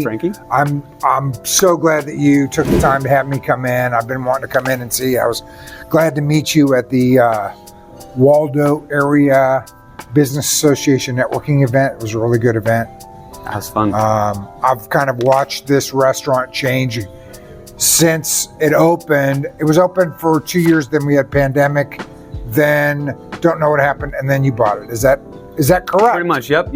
Frankie? I'm so glad that you took the time to have me come in. I've been wanting to come in and see. I was glad to meet you at the Waldo Area Business Association networking event. It was a really good event. That was fun. I've kind of watched this restaurant change since it opened. It was open for 2 years, then we had pandemic, then don't know what happened, and then you bought it. Is that correct? Pretty much, yep.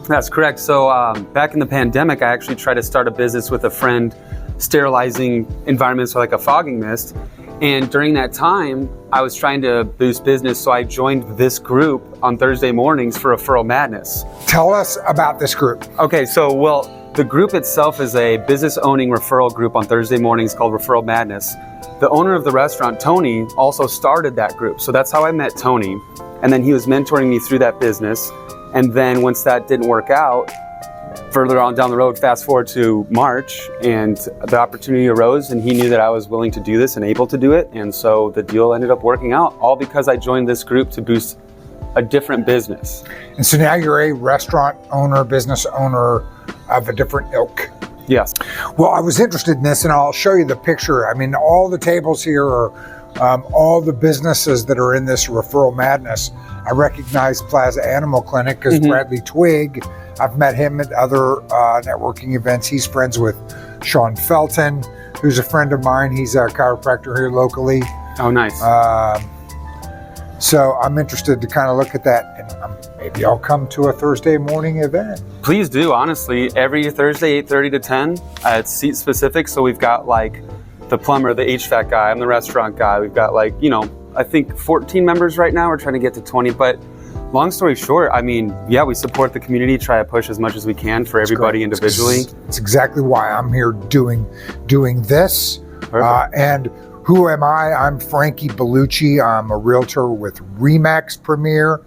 That's correct. So back in the pandemic, I actually tried to start a business with a friend, sterilizing environments like a fogging mist. And during that time, I was trying to boost business, so I joined this group on Thursday mornings for Referral Madness. Tell us about this group. Okay, so the group itself is a business-owning referral group on Thursday mornings called Referral Madness. The owner of the restaurant, Tony, also started that group. So that's how I met Tony. And then he was mentoring me through that business. And then once that didn't work out, further on down the road, fast forward to March, and the opportunity arose, and he knew that I was willing to do this and able to do it. And so the deal ended up working out, all because I joined this group to boost a different business. And so now you're a restaurant owner, business owner of a different ilk. Yes. Well, I was interested in this, and I'll show you the picture. I mean, all the tables here are all the businesses that are in this Referral Madness. I recognize Plaza Animal Clinic because Bradley Twigg, I've met him at other networking events. He's friends with Sean Felton, who's a friend of mine. He's a chiropractor here locally. Oh, nice. So I'm interested to kind of look at that, and maybe I'll come to a Thursday morning event. Please do, honestly. Every Thursday, 8:30 to 10. It's seat specific, so we've got like the plumber, the HVAC guy, I'm the restaurant guy. We've got I think 14 members right now. We're trying to get to 20, but long story short, I mean, yeah, we support the community, try to push as much as we can for everybody individually. It's exactly why I'm here doing this. And who am I? I'm Frankie Bellucci. I'm a realtor with RE/MAX Premier.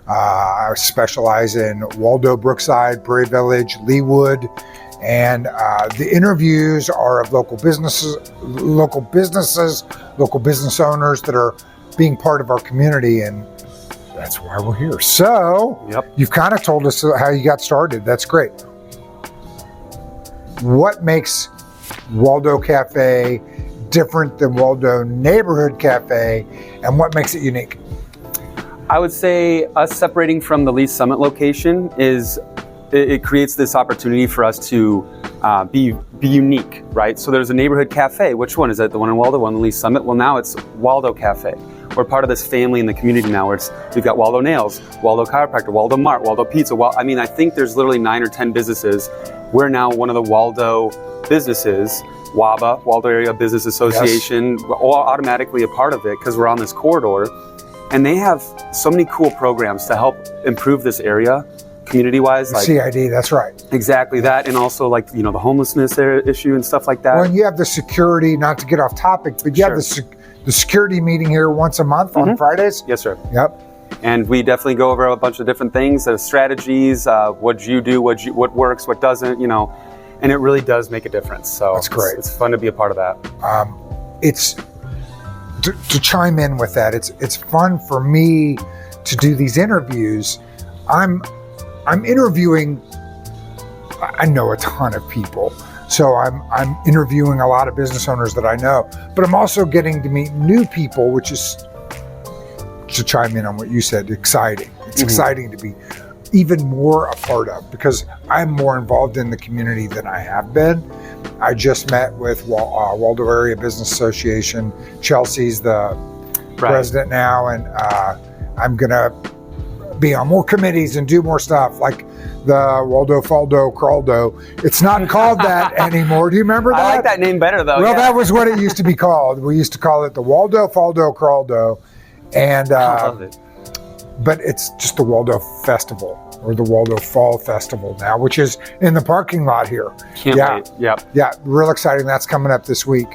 I specialize in Waldo, Brookside, Prairie Village, Leawood. And the interviews are of local business owners that are being part of our community, and that's why we're here. So You've kind of told us how you got started. That's great. What makes Waldo Cafe different than Waldo Neighborhood Cafe, and what makes it unique? I would say us separating from the Lee Summit location is it creates this opportunity for us to be unique, right? So there's a neighborhood cafe. Which one is it? The one in Waldo, one in Lee Summit? Well, now it's Waldo Cafe. We're part of this family in the community now, where we've got Waldo Nails, Waldo Chiropractor, Waldo Mart, Waldo Pizza. I think there's literally 9 or 10 businesses. We're now one of the Waldo businesses, WABA, Waldo Area Business Association, all automatically a part of it because we're on this corridor. And they have so many cool programs to help improve this area. Community-wise, like CID, that's right. Exactly that, and also the homelessness issue and stuff like that. Well, and you have the security, not to get off topic, but you have the security meeting here once a month on Fridays? Yes, sir. Yep. And we definitely go over a bunch of different things, strategies, what you do, what works, what doesn't, and it really does make a difference. So that's great. It's fun to be a part of that. It's to chime in with that. It's fun for me to do these interviews. I'm interviewing, I know a ton of people, so I'm interviewing a lot of business owners that I know, but I'm also getting to meet new people, which is, to chime in on what you said, exciting. It's exciting to be even more a part of, because I'm more involved in the community than I have been. I just met with Waldo Area Business Association. Chelsea's the president now, and I'm gonna be on more committees and do more stuff like the Waldo, Faldo, Craldo. It's not called that anymore. Do you remember that? I like that name better though. Well, that was what it used to be called. We used to call it the Waldo, Faldo, Craldo. And I love it. But it's just the Waldo Festival, or the Waldo Fall Festival now, which is in the parking lot here. Can't wait. Yep. Yeah, real exciting. That's coming up this week.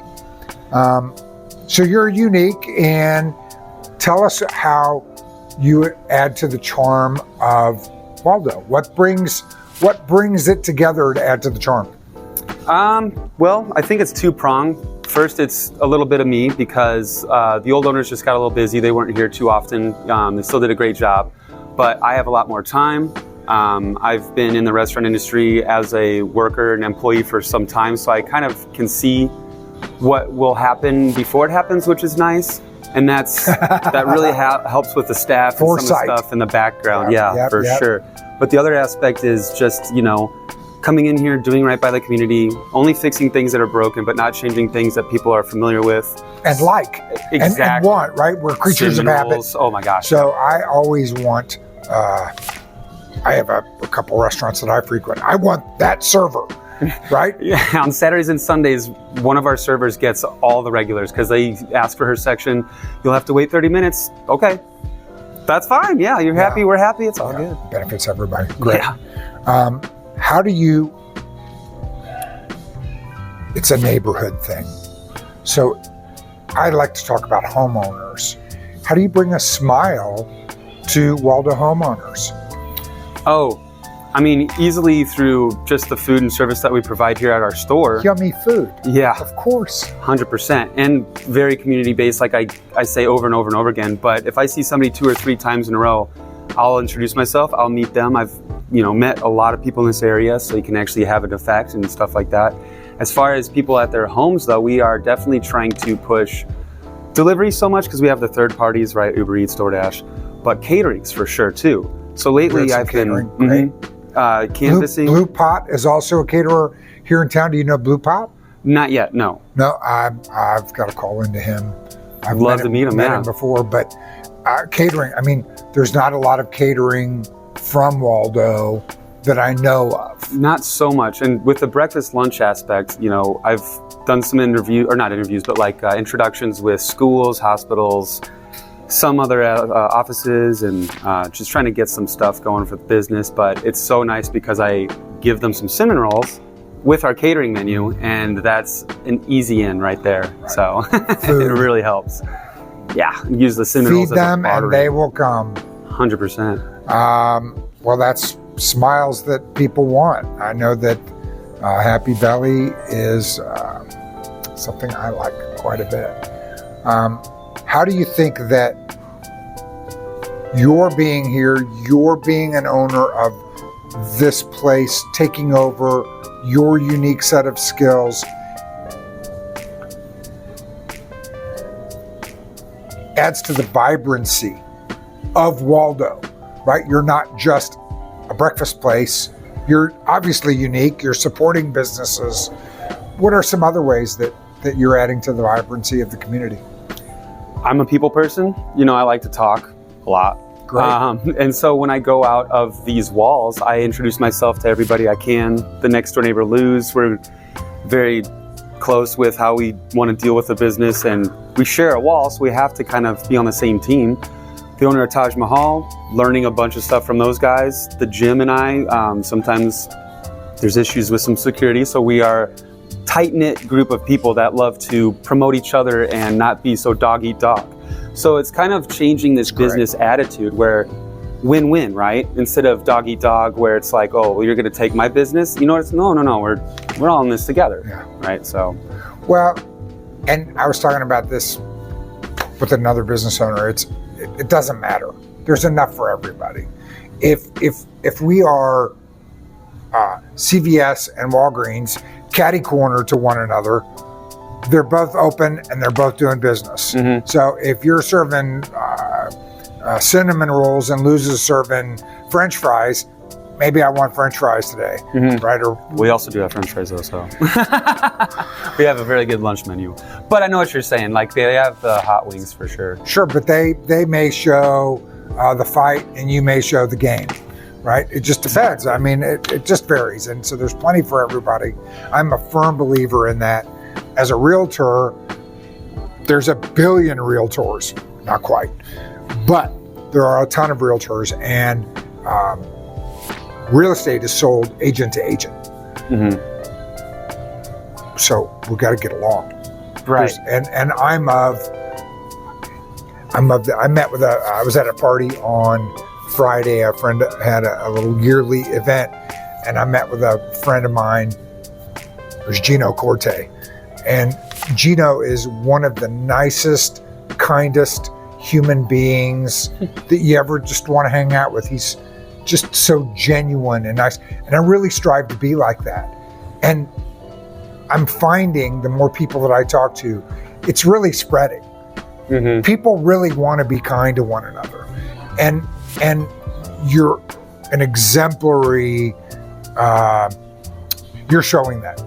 So you're unique, and tell us how you add to the charm of Waldo. What brings it together to add to the charm? Well, I think it's two-pronged. First, it's a little bit of me because the old owners just got a little busy. They weren't here too often. They still did a great job, but I have a lot more time. I've been in the restaurant industry as a worker and employee for some time, so I kind of can see what will happen before it happens, which is nice. And that really helps with the staff and some of the stuff in the background. Sure. But the other aspect is just, coming in here, doing right by the community, only fixing things that are broken, but not changing things that people are familiar with. And and want, right? We're creatures of habit. Oh my gosh. So I always want, I have a couple restaurants that I frequent. I want that server, right? Yeah, on Saturdays and Sundays, one of our servers gets all the regulars because they ask for her section. You'll have to wait 30 minutes. Okay. That's fine. Yeah, you're happy. We're happy. It's all good. Benefits everybody. Great. Yeah. How do you, it's a neighborhood thing. So I like to talk about homeowners. How do you bring a smile to Waldo homeowners? Oh, I mean, easily through just the food and service that we provide here at our store. Yummy food. Yeah. Of course. 100%. And very community-based, like I say over and over and over again. But if I see somebody 2 or 3 times in a row, I'll introduce myself. I'll meet them. I've met a lot of people in this area, so you can actually have an effect and stuff like that. As far as people at their homes, though, we are definitely trying to push delivery so much because we have the third parties, right? Uber Eats, DoorDash, but caterings for sure too. So lately I've been canvassing. Blue Pot is also a caterer here in town. Do you know Blue Pot? Not yet, no. No, I've got to call into him. I'd love to meet him. Met him before, but catering. I mean, there's not a lot of catering from Waldo that I know of. Not so much. And with the breakfast lunch aspect, I've done some introductions with schools, hospitals, some other offices, and just trying to get some stuff going for the business. But it's so nice because I give them some cinnamon rolls with our catering menu, and that's an easy in right there. Right. So it really helps. Yeah, use the cinnamon rolls. Feed them and they will come. 100%. Well, that's smiles that people want. I know that Happy Belly is something I like quite a bit. How do you think that you're being here, you're being an owner of this place, taking over your unique set of skills, adds to the vibrancy of Waldo, right? You're not just a breakfast place. You're obviously unique. You're supporting businesses. What are some other ways that you're adding to the vibrancy of the community? I'm a people person. I like to talk a lot. Great. And so when I go out of these walls, I introduce myself to everybody I can. The next door neighbor, Luz, we're very close with how we want to deal with the business, and we share a wall, so we have to kind of be on the same team. The owner of Taj Mahal, learning a bunch of stuff from those guys. The gym and I, sometimes there's issues with some security, so we are a tight-knit group of people that love to promote each other and not be so dog-eat-dog. So it's kind of changing this business attitude where win-win, right? Instead of dog-eat-dog, where it's like, oh, well, you're going to take my business. It's no, we're all in this together, right? So, well, and I was talking about this with another business owner. It doesn't matter. There's enough for everybody. If we are CVS and Walgreens catty corner to one another, they're both open and they're both doing business. Mm-hmm. So if you're serving cinnamon rolls and Luz is serving French fries, maybe I want French fries today, right? Or we also do have French fries though, so we have a very good lunch menu. But I know what you're saying. Like they have the hot wings for sure. Sure, but they may show the fight and you may show the game, right? It just depends. I mean, it just varies, and so there's plenty for everybody. I'm a firm believer in that. As a realtor, there's a billion realtors, not quite, but there are a ton of realtors, and real estate is sold agent to agent. Mm-hmm. So we've got to get along. Right. And I was at a party on Friday. A friend had a little yearly event, and I met with a friend of mine. It was Gino Corte. And Gino is one of the nicest, kindest human beings that you ever just want to hang out with. He's just so genuine and nice. And I really strive to be like that. And I'm finding the more people that I talk to, it's really spreading. Mm-hmm. People really want to be kind to one another. And you're an exemplary, you're showing that.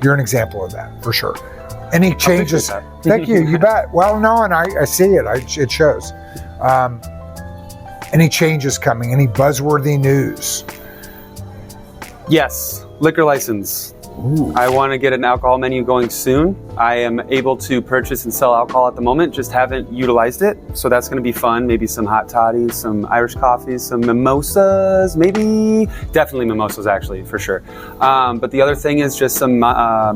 You're an example of that, for sure. Any changes? Thank you, you bet. Well, no, and I see it. It shows. Any changes coming? Any buzzworthy news? Yes, liquor license. Ooh. I want to get an alcohol menu going soon. I am able to purchase and sell alcohol at the moment, just haven't utilized it. So that's going to be fun. Maybe some hot toddies, some Irish coffees, some mimosas, definitely mimosas actually, for sure. But the other thing is just some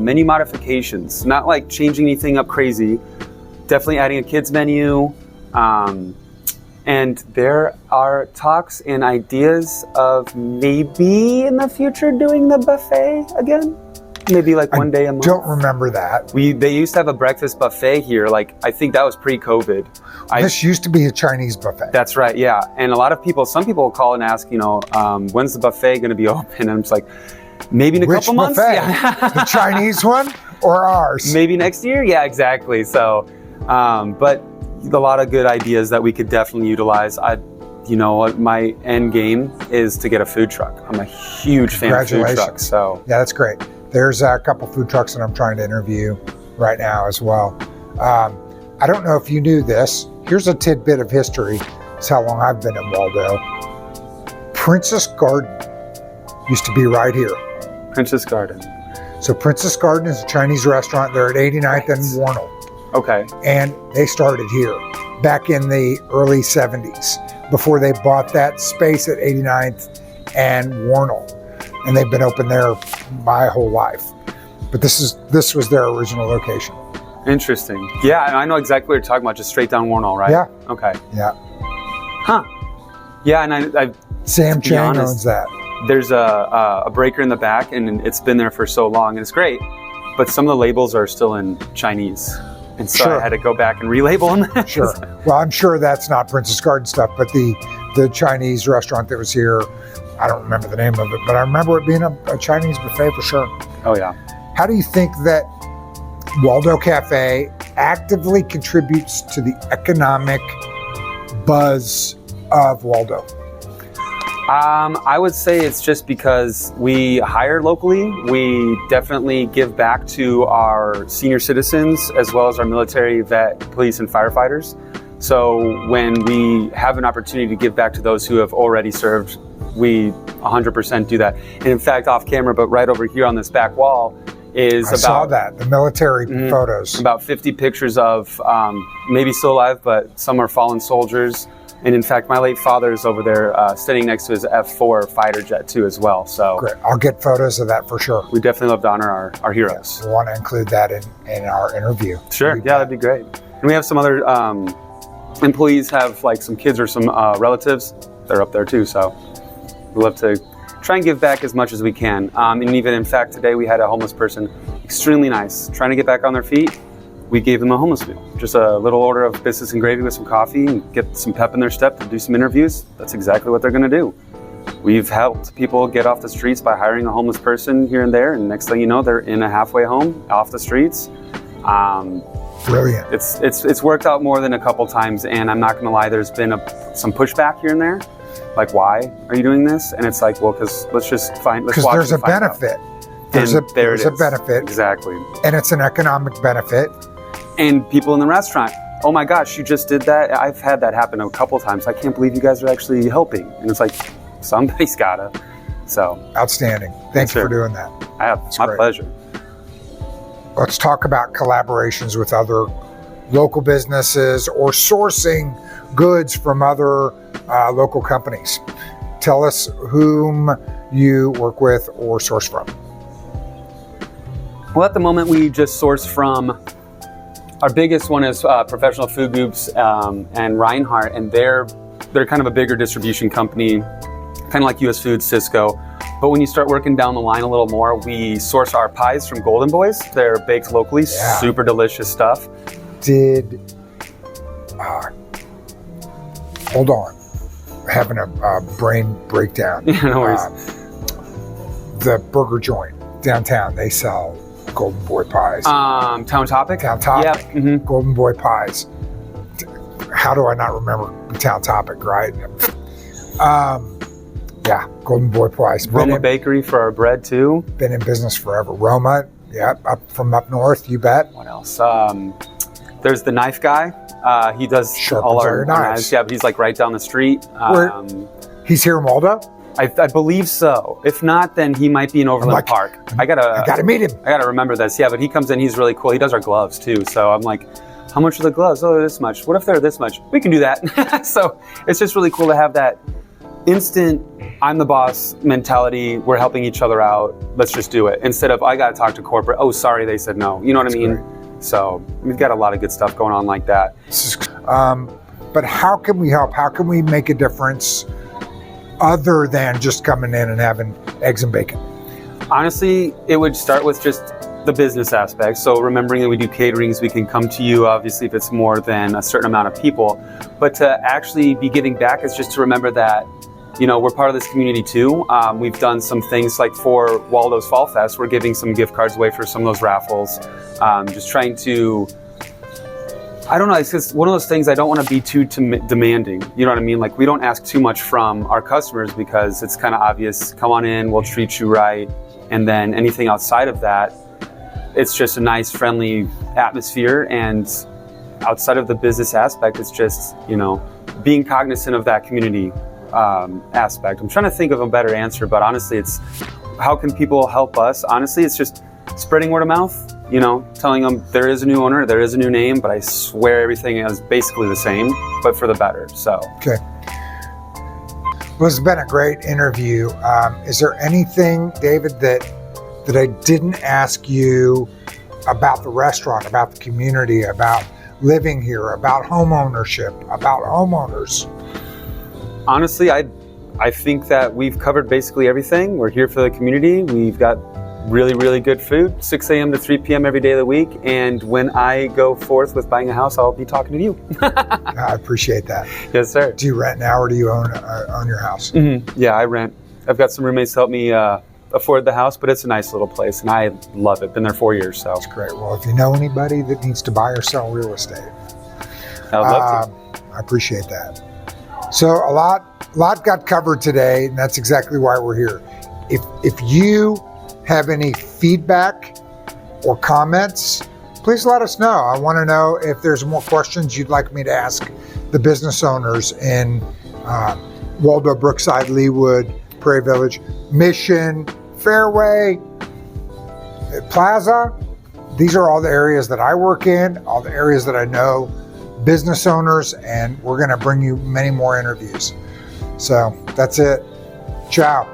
menu modifications, not like changing anything up crazy, definitely adding a kids menu. And there are talks and ideas of maybe in the future doing the buffet again. Maybe like one day a month. I don't remember that. They used to have a breakfast buffet here. Like, I think that was pre-COVID. This used to be a Chinese buffet. That's right, yeah. And some people call and ask, when's the buffet going to be open? And I'm just like, maybe in a couple months. Which buffet? Yeah. The Chinese one or ours? Maybe next year? Yeah, exactly. So, but a lot of good ideas that we could definitely utilize. My end game is to get a food truck. I'm a huge fan of food trucks. So yeah, that's great. There's a couple food trucks that I'm trying to interview right now as well. I don't know if you knew this. Here's a tidbit of history. It's how long I've been in Waldo. Princess Garden used to be right here. Princess Garden. So Princess Garden is a Chinese restaurant. They're at 89th and Warnell. Okay. And they started here back in the early 70s before they bought that space at 89th and Warnell. And they've been open there my whole life. But this was their original location. Interesting. Yeah, I know exactly what you're talking about, just straight down Warnell, right? Yeah. Okay. Yeah. Huh. Yeah, and I Sam Chang owns that. There's a breaker in the back, and it's been there for so long, and it's great. But some of the labels are still in Chinese. And so I had to go back and relabel them. Sure. Well, I'm sure that's not Princess Garden stuff, but the Chinese restaurant that was here, I don't remember the name of it, but I remember it being a Chinese buffet for sure. Oh, yeah. How do you think that Waldo Cafe actively contributes to the economic buzz of Waldo? I would say it's just because we hire locally. We definitely give back to our senior citizens as well as our military, vet, police, and firefighters. So when we have an opportunity to give back to those who have already served, we 100% do that. And in fact, off camera, but right over here on this back wall is I saw that, the military photos. About 50 pictures of maybe still alive, but some are fallen soldiers. And in fact, my late father is over there standing next to his F-4 fighter jet too as well. So great. I'll get photos of that for sure. We definitely love to honor our heroes. Yeah, we want to include that in our interview. Sure, yeah, that'd be great. And we have some other employees have like some kids or some relatives. They're up there too, so we love to try and give back as much as we can. And even in fact, today we had a homeless person, extremely nice, trying to get back on their feet. We gave them a homeless meal, just a little order of biscuits and gravy with some coffee and get some pep in their step to do some interviews. That's exactly what they're going to do. We've helped people get off the streets by hiring a homeless person here and there, and next thing you know, they're in a halfway home off the streets. Brilliant. It's worked out more than a couple times, and I'm not going to lie, there's been some pushback here and there. Like, why are you doing this? And it's like, well, because let's watch. Because there's a benefit. There's a benefit. Exactly. And it's an economic benefit. And people in the restaurant, oh my gosh, you just did that? I've had that happen a couple times. I can't believe you guys are actually helping. And it's like, somebody's gotta. So. Outstanding. Thanks for doing that. My pleasure. Let's talk about collaborations with other local businesses or sourcing goods from other local companies. Tell us whom you work with or source from. Well, at the moment, we just source from Our biggest one is Professional Food Groups and Reinhardt, and they're kind of a bigger distribution company, kind of like US Foods, Cisco. But when you start working down the line a little more, we source our pies from Golden Boys. They're baked locally, super delicious stuff. Hold on, having a brain breakdown. Yeah, no worries. The burger joint downtown, they sell Golden Boy pies. Town Topic? Town Topic. Yep. Mm-hmm. Golden Boy pies. How do I not remember Town Topic, right? Yeah, Golden Boy pies. Roma Bakery for our bread too. Been in business forever. Roma, up from up north, you bet. What else? There's the Knife Guy. He does all our knives. Yeah, but he's like right down the street. He's here in Waldo? I believe so. If not, then he might be in Overland Park. I gotta meet him. I gotta remember this. Yeah, but he comes in. He's really cool. He does our gloves too. So I'm like, how much are the gloves? Oh, they're this much. What if they're this much? We can do that. So it's just really cool to have that instant I'm the boss mentality. We're helping each other out. Let's just do it. Instead of I gotta talk to corporate. Oh, sorry, they said no. You know what I mean? Great. So we've got a lot of good stuff going on like that. But how can we help? How can we make a difference other than just coming in and having eggs and bacon? Honestly, it would start with just the business aspect. So remembering that we do caterings, we can come to you, obviously, if it's more than a certain amount of people. But to actually be giving back is just to remember that, you know, we're part of this community too. We've done some things like for Waldo's Fall Fest, we're giving some gift cards away for some of those raffles. Just trying to, I don't know, it's just one of those things I don't want to be too demanding. You know what I mean? Like we don't ask too much from our customers because it's kind of obvious, come on in, we'll treat you right. And then anything outside of that, it's just a nice, friendly atmosphere. And outside of the business aspect, it's just, you know, being cognizant of that community aspect. I'm trying to think of a better answer, but honestly, it's how can people help us? Honestly, it's just spreading word of mouth, you know, telling them there is a new owner, there is a new name, but I swear everything is basically the same, but for the better. So. Okay. Well, it's been a great interview. Is there anything, David, that I didn't ask you about the restaurant, about the community, about living here, about home ownership, about homeowners? Honestly, I think that we've covered basically everything. We're here for the community. We've got really, really good food, 6 a.m. to 3 p.m. every day of the week. And when I go forth with buying a house, I'll be talking to you. I appreciate that. Yes, sir. Do you rent now or do you own your house? Mm-hmm. Yeah, I rent. I've got some roommates to help me afford the house, but it's a nice little place and I love it. Been there 4 years, so. That's great. Well, if you know anybody that needs to buy or sell real estate, I'd love to. I appreciate that. So a lot got covered today, and that's exactly why we're here. If you have any feedback or comments, please let us know. I want to know if there's more questions you'd like me to ask the business owners in Waldo, Brookside, Leawood, Prairie Village, Mission, Fairway, Plaza. These are all the areas that I work in, all the areas that I know business owners, and we're going to bring you many more interviews. So that's it. Ciao.